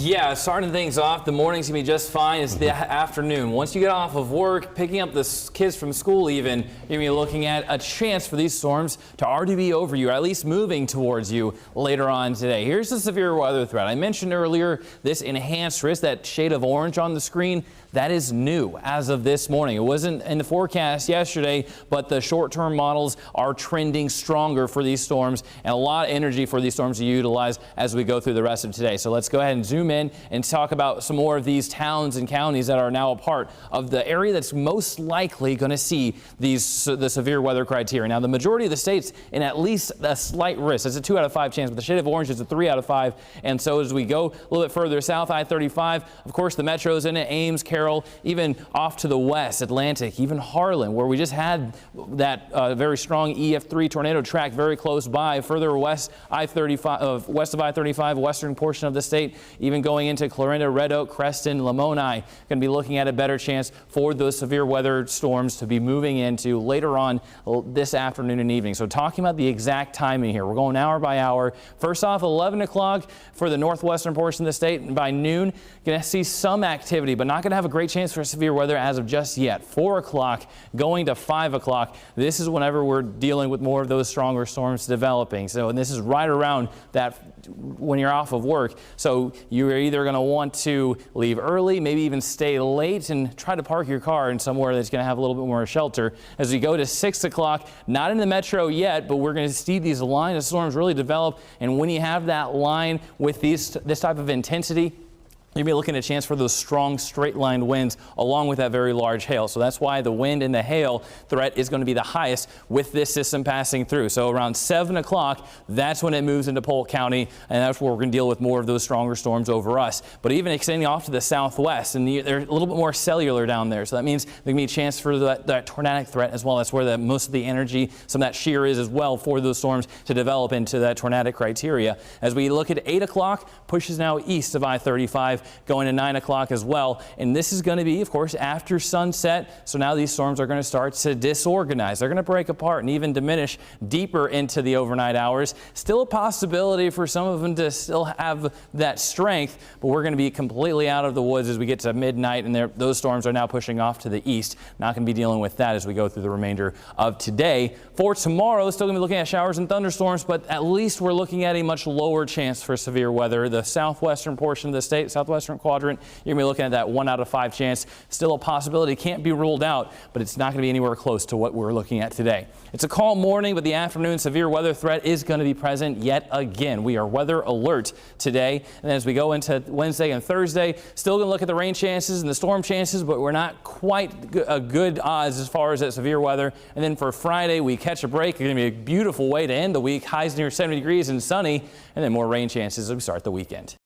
Yeah, starting things off, the morning's gonna be just fine. It's the afternoon. Once you get off of work, picking up the kids from school even, you're gonna be looking at a chance for these storms to already be over you, or at least moving towards you later on today. Here's the severe weather threat. I mentioned earlier this enhanced risk, that shade of orange on the screen. That is new as of this morning. It wasn't in the forecast yesterday, but the short-term models are trending stronger for these storms, and a lot of energy for these storms to utilize as we go through the rest of today. So let's go ahead and zoom in and talk about some more of these towns and counties that are now a part of the area that's most likely going to see the severe weather criteria. Now, the majority of the states in at least a slight risk. It's a 2 out of 5 chance, but the shade of orange is a 3 out of 5. And so as we go a little bit further south, I-35, of course, the metros in it, Ames, Carroll, even off to the west, Atlantic, even Harlan, where we just had that very strong EF3 tornado track very close by. Further west, I-35, west of I-35, western portion of the state, even going into Clarinda, Red Oak, Creston, Lamoni, going to be looking at a better chance for those severe weather storms to be moving into later on this afternoon and evening. So talking about the exact timing here, we're going hour by hour. First off, 11 o'clock for the northwestern portion of the state, and by noon, going to see some activity, but not going to have a great chance for severe weather as of just yet. 4 o'clock going to 5 o'clock. This is whenever we're dealing with more of those stronger storms developing. So, and this is right around that when you're off of work. So you're either going to want to leave early, maybe even stay late, and try to park your car in somewhere that's going to have a little bit more shelter. As we go to 6 o'clock, not in the metro yet, but we're going to see these lines of storms really develop. And when you have that line with this type of intensity, you'll be looking at a chance for those strong straight-line winds along with that very large hail. So that's why the wind and the hail threat is going to be the highest with this system passing through. So around 7 o'clock, that's when it moves into Polk County, and that's where we're going to deal with more of those stronger storms over us. But even extending off to the southwest, and they're a little bit more cellular down there. So that means there can be a chance for that tornadic threat as well. That's where most of the energy, some of that shear is as well for those storms to develop into that tornadic criteria. As we look at 8 o'clock, pushes now east of I-35, going to 9 o'clock as well. And this is going to be, of course, after sunset. So now these storms are going to start to disorganize. They're going to break apart and even diminish deeper into the overnight hours. Still a possibility for some of them to still have that strength, but we're going to be completely out of the woods as we get to midnight, and those storms are now pushing off to the east. Not going to be dealing with that as we go through the remainder of today. For tomorrow, still going to be looking at showers and thunderstorms, but at least we're looking at a much lower chance for severe weather. The southwestern portion of the state, southwestern quadrant, you're going to be looking at that 1 out of 5 chance. Still a possibility, can't be ruled out, but it's not going to be anywhere close to what we're looking at today. It's a calm morning, but the afternoon severe weather threat is going to be present yet again. We are weather alert today, and then as we go into Wednesday and Thursday, still going to look at the rain chances and the storm chances, but we're not quite a good odds as far as that severe weather. And then for Friday, we catch a break. It's going to be a beautiful way to end the week. Highs near 70 degrees and sunny, and then more rain chances as we start the weekend.